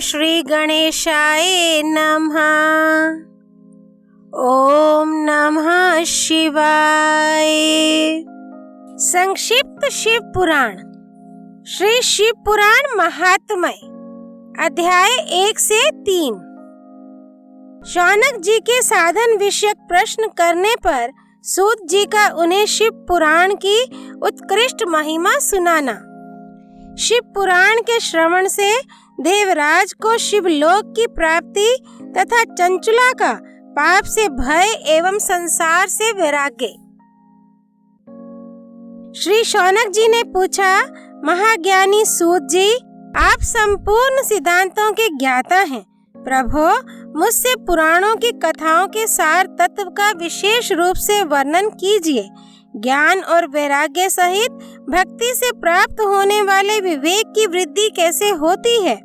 श्री गणेशाय नमः। ओम नमः शिवाय। संक्षिप्त शिव पुराण। श्री शिव पुराण महात्म्य अध्याय 1 से 3। शौनक जी के साधन विषयक प्रश्न करने पर सूत जी का उन्हें शिव पुराण की उत्कृष्ट महिमा सुनाना। शिव पुराण के श्रवण से देवराज को शिवलोक की प्राप्ति तथा चंचुला का पाप से भय एवं संसार से वैराग्य। श्री शौनक जी ने पूछा, महाज्ञानी सूत जी, आप संपूर्ण सिद्धांतों के ज्ञाता हैं। प्रभो, मुझसे पुराणों की कथाओं के सार तत्व का विशेष रूप से वर्णन कीजिए। ज्ञान और वैराग्य सहित भक्ति से प्राप्त होने वाले विवेक की वृद्धि कैसे होती है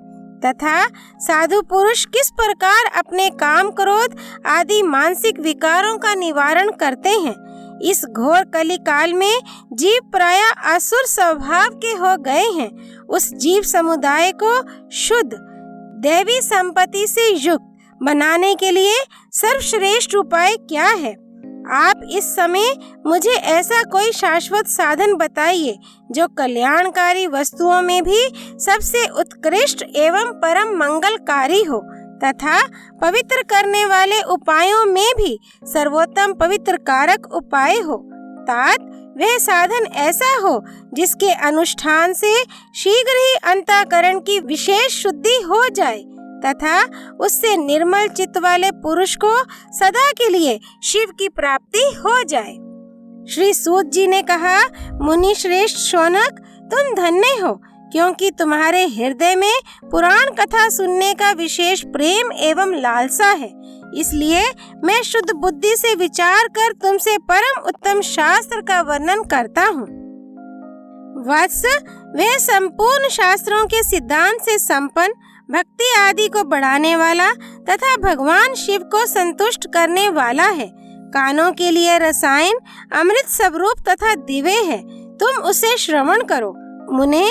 तथा साधु पुरुष किस प्रकार अपने काम क्रोध आदि मानसिक विकारों का निवारण करते हैं। इस घोर कली काल में जीव प्राय असुर स्वभाव के हो गए हैं। उस जीव समुदाय को शुद्ध दैवी संपत्ति से युक्त बनाने के लिए सर्वश्रेष्ठ उपाय क्या है? आप इस समय मुझे ऐसा कोई शाश्वत साधन बताइए जो कल्याणकारी वस्तुओं में भी सबसे उत्कृष्ट एवं परम मंगलकारी हो तथा पवित्र करने वाले उपायों में भी सर्वोत्तम पवित्र कारक उपाय हो। तात वह साधन ऐसा हो जिसके अनुष्ठान से शीघ्र ही अंतःकरण की विशेष शुद्धि हो जाए तथा उससे निर्मल चित्त वाले पुरुष को सदा के लिए शिव की प्राप्ति हो जाए। श्री सूत जी ने कहा, मुनि श्रेष्ठ शौनक, तुम धन्य हो क्योंकि तुम्हारे हृदय में पुराण कथा सुनने का विशेष प्रेम एवं लालसा है। इसलिए मैं शुद्ध बुद्धि से विचार कर तुमसे परम उत्तम शास्त्र का वर्णन करता हूँ। वत्स, वह संपूर्ण शास्त्रों के सिद्धांत से संपन्न भक्ति आदि को बढ़ाने वाला तथा भगवान शिव को संतुष्ट करने वाला है। कानों के लिए रसायन अमृत स्वरूप तथा दिव्य है, तुम उसे श्रवण करो। मुने,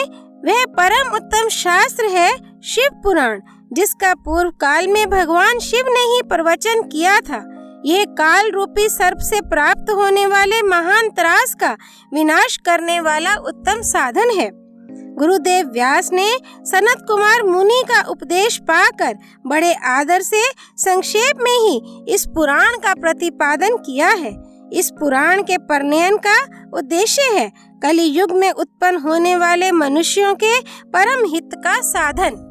वह परम उत्तम शास्त्र है शिव पुराण, जिसका पूर्व काल में भगवान शिव ने ही प्रवचन किया था। यह काल रूपी सर्प से प्राप्त होने वाले महान त्रास का विनाश करने वाला उत्तम साधन है। गुरुदेव व्यास ने सनत कुमार मुनि का उपदेश पाकर बड़े आदर से संक्षेप में ही इस पुराण का प्रतिपादन किया है। इस पुराण के परिणयन का उद्देश्य है कलि युग में उत्पन्न होने वाले मनुष्यों के परम हित का साधन।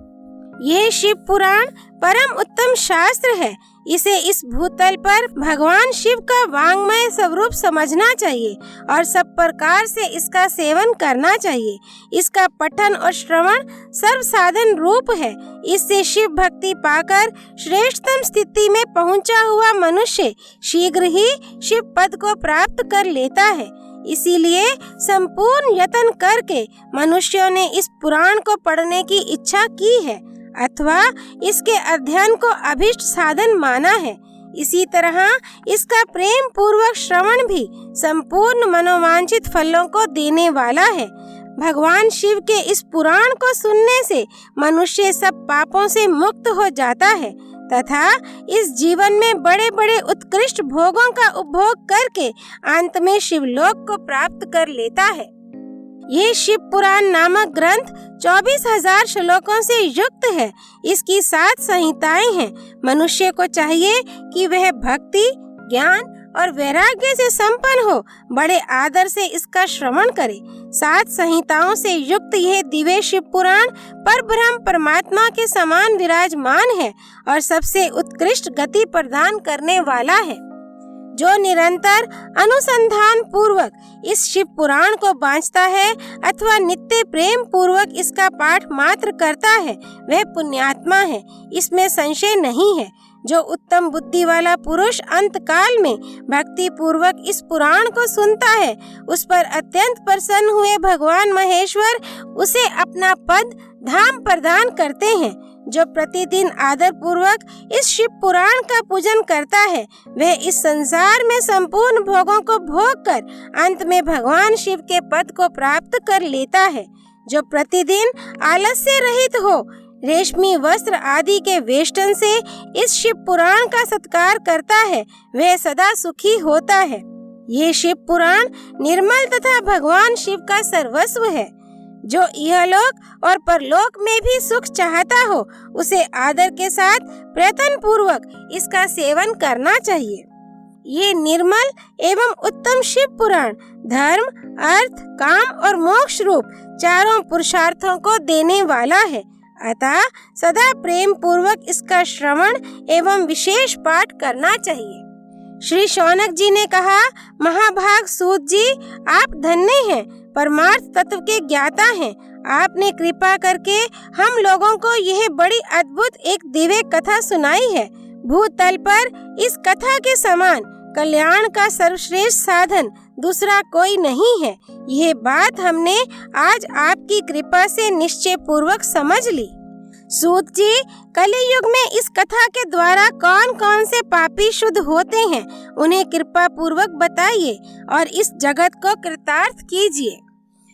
ये शिव पुराण परम उत्तम शास्त्र है। इसे इस भूतल पर भगवान शिव का वांग्मय स्वरूप समझना चाहिए और सब प्रकार से इसका सेवन करना चाहिए। इसका पठन और श्रवण सर्व साधन रूप है। इससे शिव भक्ति पाकर श्रेष्ठतम स्थिति में पहुंचा हुआ मनुष्य शीघ्र ही शिव पद को प्राप्त कर लेता है। इसीलिए संपूर्ण यत्न करके मनुष्यों ने इस पुराण को पढ़ने की इच्छा की है अथवा इसके अध्ययन को अभिष्ट साधन माना है। इसी तरह इसका प्रेम पूर्वक श्रवण भी संपूर्ण मनोवांछित फलों को देने वाला है। भगवान शिव के इस पुराण को सुनने से मनुष्य सब पापों से मुक्त हो जाता है तथा इस जीवन में बड़े बड़े उत्कृष्ट भोगों का उपभोग करके अंत में शिवलोक को प्राप्त कर लेता है। ये शिव पुराण नामक ग्रंथ 24,000 श्लोकों से युक्त है। इसकी 7 संहिताएं हैं। मनुष्य को चाहिए कि वह भक्ति, ज्ञान और वैराग्य से संपन्न हो बड़े आदर से इसका श्रवण करे। 7 संहिताओं से युक्त यह दिव्य शिव पुराण परब्रह्म परमात्मा के समान विराजमान है और सबसे उत्कृष्ट गति प्रदान करने वाला है। जो निरंतर अनुसंधान पूर्वक इस शिव पुराण को बांचता है अथवा नित्य प्रेम पूर्वक इसका पाठ मात्र करता है वह पुण्यात्मा है, इसमें संशय नहीं है। जो उत्तम बुद्धि वाला पुरुष अंत काल में भक्ति पूर्वक इस पुराण को सुनता है उस पर अत्यंत प्रसन्न हुए भगवान महेश्वर उसे अपना पद धाम प्रदान करते हैं। जो प्रतिदिन आदर पूर्वक इस शिव पुराण का पूजन करता है वह इस संसार में संपूर्ण भोगों को भोग कर अंत में भगवान शिव के पद को प्राप्त कर लेता है। जो प्रतिदिन आलस्य रहित हो रेशमी वस्त्र आदि के वेष्टन से इस शिव पुराण का सत्कार करता है वह सदा सुखी होता है। ये शिव पुराण निर्मल तथा भगवान शिव का सर्वस्व है। जो इहलोक और परलोक में भी सुख चाहता हो उसे आदर के साथ प्रयत्न पूर्वक इसका सेवन करना चाहिए। ये निर्मल एवं उत्तम शिव पुराण धर्म, अर्थ, काम और मोक्ष रूप चारों पुरुषार्थों को देने वाला है। अतः सदा प्रेम पूर्वक इसका श्रवण एवं विशेष पाठ करना चाहिए। श्री शौनक जी ने कहा, महाभाग सूत जी, आप धन्य हैं, परमार्थ तत्व के ज्ञाता हैं। आपने कृपा करके हम लोगों को यह बड़ी अद्भुत एक दिव्य कथा सुनाई है। भूतल पर इस कथा के समान कल्याण का सर्वश्रेष्ठ साधन दूसरा कोई नहीं है। यह बात हमने आज आपकी कृपा से निश्चय पूर्वक समझ ली। सूत जी, कलियुग में इस कथा के द्वारा कौन कौन से पापी शुद्ध होते हैं उन्हें कृपा पूर्वक बताइए और इस जगत को कृतार्थ कीजिए।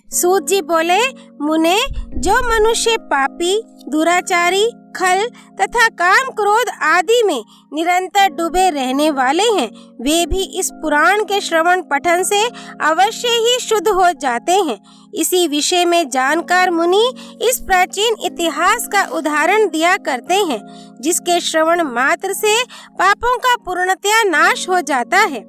सूत जी बोले, मुने, जो मनुष्य पापी, दुराचारी, खल तथा काम क्रोध आदि में निरंतर डूबे रहने वाले हैं वे भी इस पुराण के श्रवण पठन से अवश्य ही शुद्ध हो जाते हैं। इसी विषय में जानकार मुनि इस प्राचीन इतिहास का उदाहरण दिया करते हैं जिसके श्रवण मात्र से पापों का पूर्णतया नाश हो जाता है।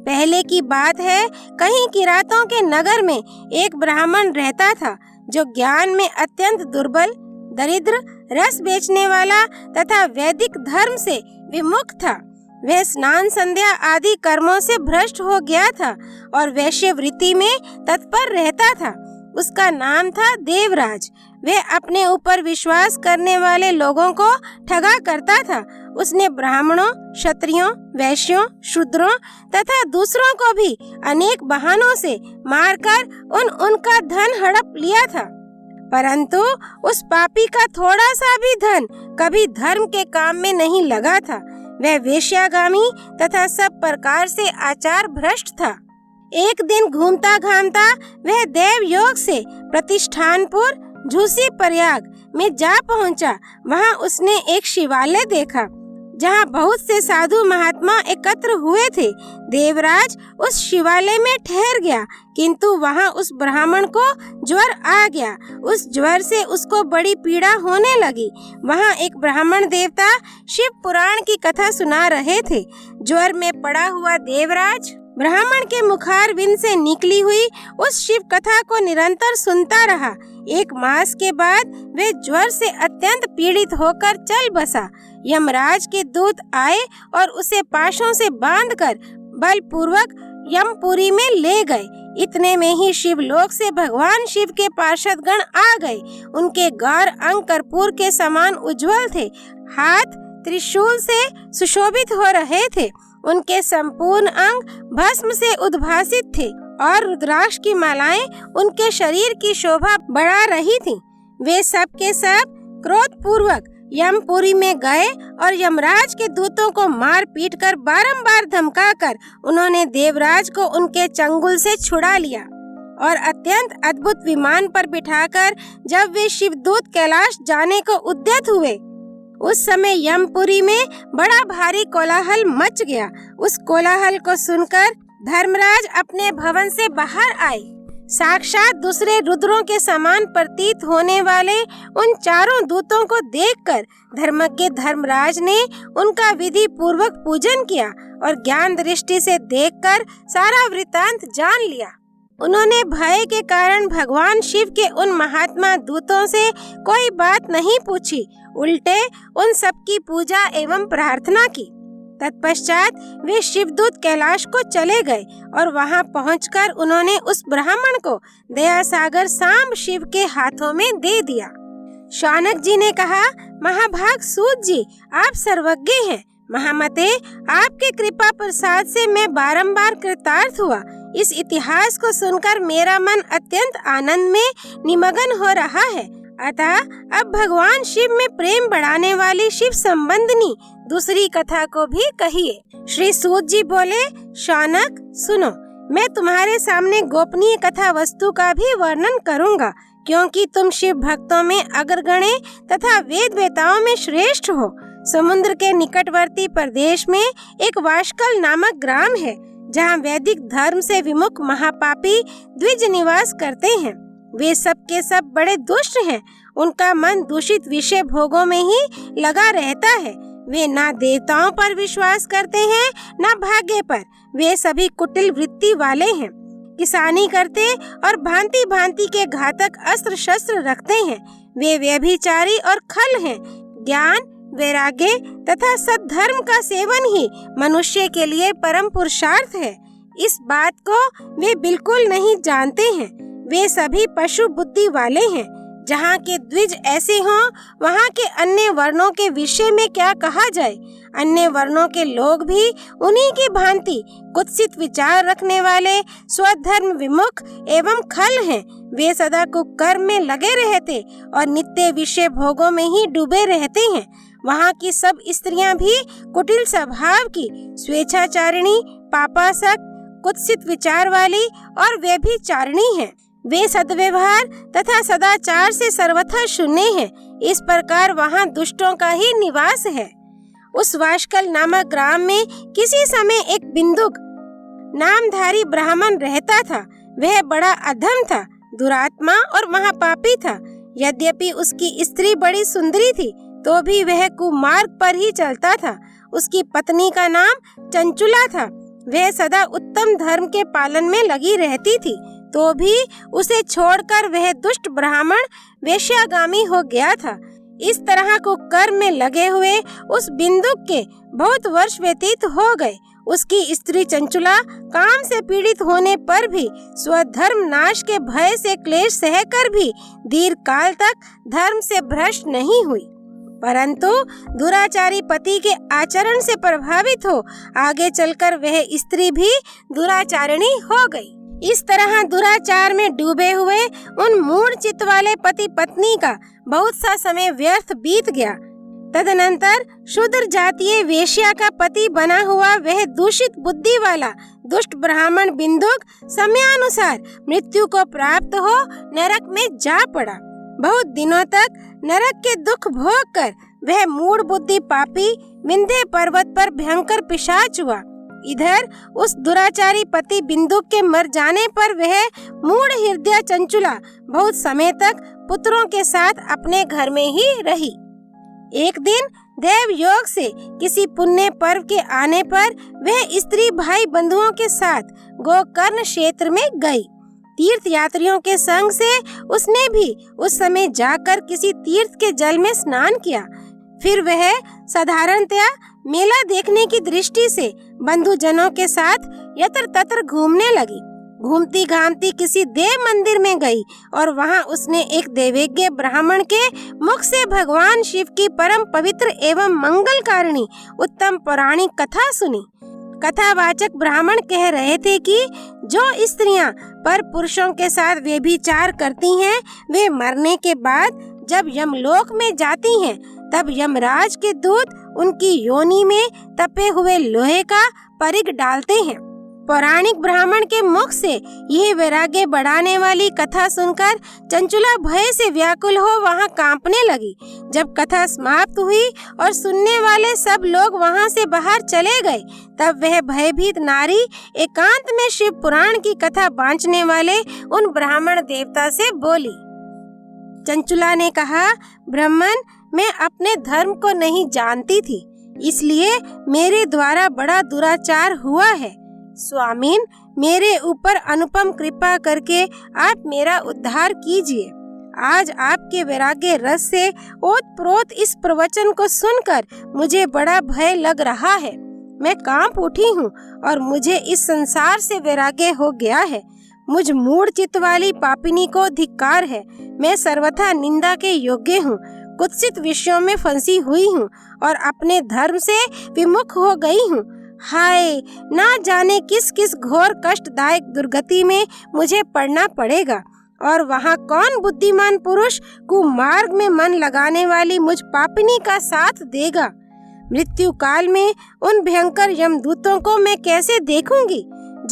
पहले की बात है, कहीं किरातों के नगर में एक ब्राह्मण रहता था जो ज्ञान में अत्यंत दुर्बल, दरिद्र, रस बेचने वाला तथा वैदिक धर्म से विमुख था। वह स्नान संध्या आदि कर्मों से भ्रष्ट हो गया था और वैश्यवृत्ति में तत्पर रहता था। उसका नाम था देवराज। वह अपने ऊपर विश्वास करने वाले लोगों को ठगा करता था। उसने ब्राह्मणों, क्षत्रियों, वैश्यों, शूद्रों तथा दूसरों को भी अनेक बहानों से मारकर उनका धन हड़प लिया था, परंतु उस पापी का थोड़ा सा भी धन कभी धर्म के काम में नहीं लगा था। वह वेश्यागामी तथा सब प्रकार से आचार भ्रष्ट था। एक दिन घूमता घामता वह देव योग से प्रतिष्ठानपुर झूसी प्रयाग में जा पहुंचा। वहां उसने एक शिवालय देखा जहां बहुत से साधु महात्मा एकत्र हुए थे। देवराज उस शिवालय में ठहर गया, किंतु वहां उस ब्राह्मण को ज्वर आ गया। उस ज्वर से उसको बड़ी पीड़ा होने लगी। वहां एक ब्राह्मण देवता शिव पुराण की कथा सुना रहे थे। ज्वर में पड़ा हुआ देवराज ब्राह्मण के मुखारविंद से निकली हुई उस शिव कथा को निरंतर सुनता रहा। एक मास के बाद वे ज्वर से अत्यंत पीड़ित होकर चल बसा। यमराज के दूत आए और उसे पाशों से बांधकर बलपूर्वक यमपुरी में ले गए। इतने में ही शिवलोक से भगवान शिव के पार्षद गण आ गए। उनके गौर अंग कर्पूर के समान उज्जवल थे, हाथ त्रिशूल से सुशोभित हो रहे थे। उनके संपूर्ण अंग भस्म से उद्भासित थे और रुद्राक्ष की मालाएं उनके शरीर की शोभा बढ़ा रही थीं। वे सब के सब क्रोध पूर्वक यमपुरी में गए और यमराज के दूतों को मार पीट कर बारंबार धमकाकर उन्होंने देवराज को उनके चंगुल से छुड़ा लिया और अत्यंत अद्भुत विमान पर बिठाकर जब वे शिवदूत कैलाश जाने को उद्यत हुए उस समय यमपुरी में बड़ा भारी कोलाहल मच गया। उस कोलाहल को सुनकर धर्मराज अपने भवन से बाहर आए। साक्षात दूसरे रुद्रों के समान प्रतीत होने वाले उन चारों दूतों को देखकर धर्मज्ञ धर्मराज ने उनका विधि पूर्वक पूजन किया और ज्ञान दृष्टि से देखकर सारा वृतांत जान लिया। उन्होंने भय के कारण भगवान शिव के उन महात्मा दूतों से कोई बात नहीं पूछी, उल्टे उन सबकी पूजा एवं प्रार्थना की। तत्पश्चात वे शिवदूत कैलाश को चले गए और वहां पहुंचकर उन्होंने उस ब्राह्मण को दयासागर सांब शिव के हाथों में दे दिया। शौनक जी ने कहा, महाभाग सूत जी, आप सर्वज्ञ हैं। महामते, आपके कृपा प्रसाद से मैं बारंबार कृतार्थ हुआ। इस इतिहास को सुनकर मेरा मन अत्यंत आनंद में निमग्न हो रहा है। अतः अब भगवान शिव में प्रेम बढ़ाने वाली शिव संबंधनी दूसरी कथा को भी कहिए। श्री सूत जी बोले, शौनक सुनो, मैं तुम्हारे सामने गोपनीय कथा वस्तु का भी वर्णन करूंगा, क्योंकि तुम शिव भक्तों में अग्रगण्य तथा वेद वेताओं में श्रेष्ठ हो। समुद्र के निकटवर्ती प्रदेश में एक वाशकल नामक ग्राम है, जहाँ वैदिक धर्म से विमुख महापापी द्विज निवास करते हैं। वे सब के सब बड़े दुष्ट हैं। उनका मन दूषित विषय भोगों में ही लगा रहता है। वे ना देवताओं पर विश्वास करते हैं, ना भाग्य पर। वे सभी कुटिल वृत्ति वाले हैं, किसानी करते और भांति भांति के घातक अस्त्र शस्त्र रखते हैं। वे व्यभिचारी और खल हैं। ज्ञान, वैराग्य तथा सद्धर्म का सेवन ही मनुष्य के लिए परम पुरुषार्थ है। इस बात को वे बिल्कुल नहीं जानते हैं। वे सभी पशु बुद्धि वाले हैं। जहाँ के द्विज ऐसे हों, वहाँ के अन्य वर्णों के विषय में क्या कहा जाए। अन्य वर्णों के लोग भी उन्हीं की भांति कुत्सित विचार रखने वाले, स्वधर्म विमुख एवं खल हैं। वे सदा कुकर्म में लगे रहते और नित्य विषय भोगों में ही डूबे रहते हैं। वहाँ की सब स्त्रियां भी कुटिल स्वभाव की, स्वेच्छाचारिणी, पापासक्त, कुत्सित विचार वाली और व्यभिचारिणी हैं। वे सद्व्यवहार तथा सदाचार से सर्वथा शून्य हैं। इस प्रकार वहाँ दुष्टों का ही निवास है। उस वाशकल नामक ग्राम में किसी समय एक बिंदुक नामधारी ब्राह्मण रहता था। वह बड़ा अधम था, दुरात्मा और महापापी था। यद्यपि उसकी स्त्री बड़ी सुंदरी थी, तो भी वह कुमार्ग पर ही चलता था। उसकी पत्नी का नाम चंचुला था। वह सदा उत्तम धर्म के पालन में लगी रहती थी, तो भी उसे छोड़कर वह दुष्ट ब्राह्मण वेश्यागामी हो गया था। इस तरह को कर्म में लगे हुए उस बिंदुक के बहुत वर्ष व्यतीत हो गए। उसकी स्त्री चंचुला काम से पीड़ित होने पर भी स्वधर्म नाश के भय से क्लेश सहकर भी दीर्घ काल तक धर्म से भ्रष्ट नहीं हुई, परंतु दुराचारी पति के आचरण से प्रभावित हो आगे चलकर वह स्त्री भी दुराचारिणी हो गई। इस तरह दुराचार में डूबे हुए उन मूढ़ चित्त वाले पति पत्नी का बहुत सा समय व्यर्थ बीत गया। तदनंतर शूद्र जातीय वेश्या का पति बना हुआ वह दूषित बुद्धि वाला दुष्ट ब्राह्मण बिंदुक समयानुसार मृत्यु को प्राप्त हो नरक में जा पड़ा। बहुत दिनों तक नरक के दुख भोग कर वह मूढ़ बुद्धि पापी विंध्य पर्वत पर भयंकर पिशाच हुआ। इधर उस दुराचारी पति बिंदुक के मर जाने पर वह मूढ़ हृदय चंचुला बहुत समय तक पुत्रों के साथ अपने घर में ही रही। एक दिन देव योग से किसी पुण्य पर्व के आने पर वह स्त्री भाई बंधुओं के साथ गोकर्ण क्षेत्र में गई। तीर्थ यात्रियों के संग से उसने भी उस समय जाकर किसी तीर्थ के जल में स्नान किया। फिर वह साधारणतया मेला देखने की दृष्टि से बंधुजनों के साथ यत्र तत्र घूमने लगी। घूमती घामती किसी देव मंदिर में गई और वहां उसने एक देवज्ञ ब्राह्मण के मुख से भगवान शिव की परम पवित्र एवं मंगलकारिणी उत्तम पौराणिक कथा सुनी। कथावाचक ब्राह्मण कह रहे थे कि जो स्त्रियां पर पुरुषों के साथ व्यभिचार करती हैं, वे मरने के बाद जब यमलोक में जाती हैं, तब यमराज के दूत उनकी योनि में तपे हुए लोहे का परिग डालते हैं। पौराणिक ब्राह्मण के मुख से यह वैराग्य बढ़ाने वाली कथा सुनकर चंचुला भय से व्याकुल हो वहां कांपने लगी। जब कथा समाप्त हुई और सुनने वाले सब लोग वहां से बाहर चले गए, तब वह भयभीत नारी एकांत में शिव पुराण की कथा बांचने वाले उन ब्राह्मण देवता से बोली। चंचुला ने कहा, ब्राह्मण, मैं अपने धर्म को नहीं जानती थी, इसलिए मेरे द्वारा बड़ा दुराचार हुआ है। स्वामीन, मेरे ऊपर अनुपम कृपा करके आप मेरा उद्धार कीजिए। आज आपके वैराग्य रस से ओतप्रोत इस प्रवचन को सुनकर मुझे बड़ा भय लग रहा है। मैं कांप उठी हूँ और मुझे इस संसार से वैराग्य हो गया है। मुझ मूढ़ चित्त वाली पापिनी को धिक्कार है। मैं सर्वथा निंदा के योग्य हूँ, कुत्सित विषयों में फंसी हुई हूँ और अपने धर्म से विमुख हो गई हूँ। हाय, ना जाने किस किस घोर कष्टदायक दुर्गति में मुझे पड़ना पड़ेगा, और वहाँ कौन बुद्धिमान पुरुष कुमार्ग में मन लगाने वाली मुझ पापिनी का साथ देगा। मृत्यु काल में उन भयंकर यमदूतों को मैं कैसे देखूंगी,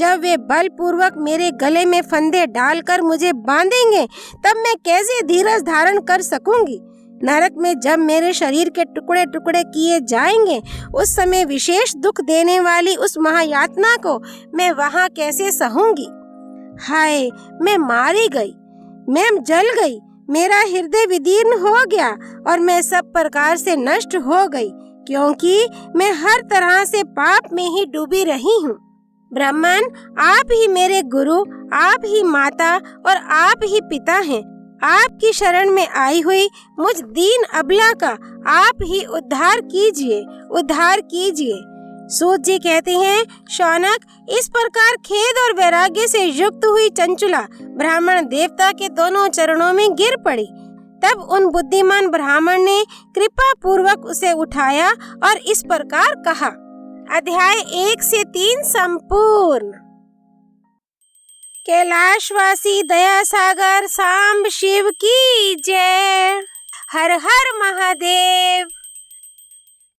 जब वे बलपूर्वक मेरे गले में फंदे डालकर मुझे बांधेंगे तब मैं कैसे धीरज धारण कर सकूंगी। नरक में जब मेरे शरीर के टुकड़े टुकड़े किए जाएंगे उस समय विशेष दुख देने वाली उस महायातना को मैं वहां कैसे सहूंगी। हाय, मैं मारी गई, मैं जल गई, मेरा हृदय विदीर्ण हो गया और मैं सब प्रकार से नष्ट हो गई, क्योंकि मैं हर तरह से पाप में ही डूबी रही हूँ। ब्राह्मण, आप ही मेरे गुरु, आप ही माता और आप ही पिता हैं। आपकी शरण में आई हुई मुझ दीन अबला का आप ही उद्धार कीजिए, उद्धार कीजिए। सूत जी कहते हैं, शौनक, इस प्रकार खेद और वैराग्य से युक्त हुई चंचुला ब्राह्मण देवता के दोनों चरणों में गिर पड़ी। तब उन बुद्धिमान ब्राह्मण ने कृपा पूर्वक उसे उठाया और इस प्रकार कहा। अध्याय 1 से 3 संपूर्ण। कैलाशवासी दया सागर सांब शिव की जय। हर हर महादेव।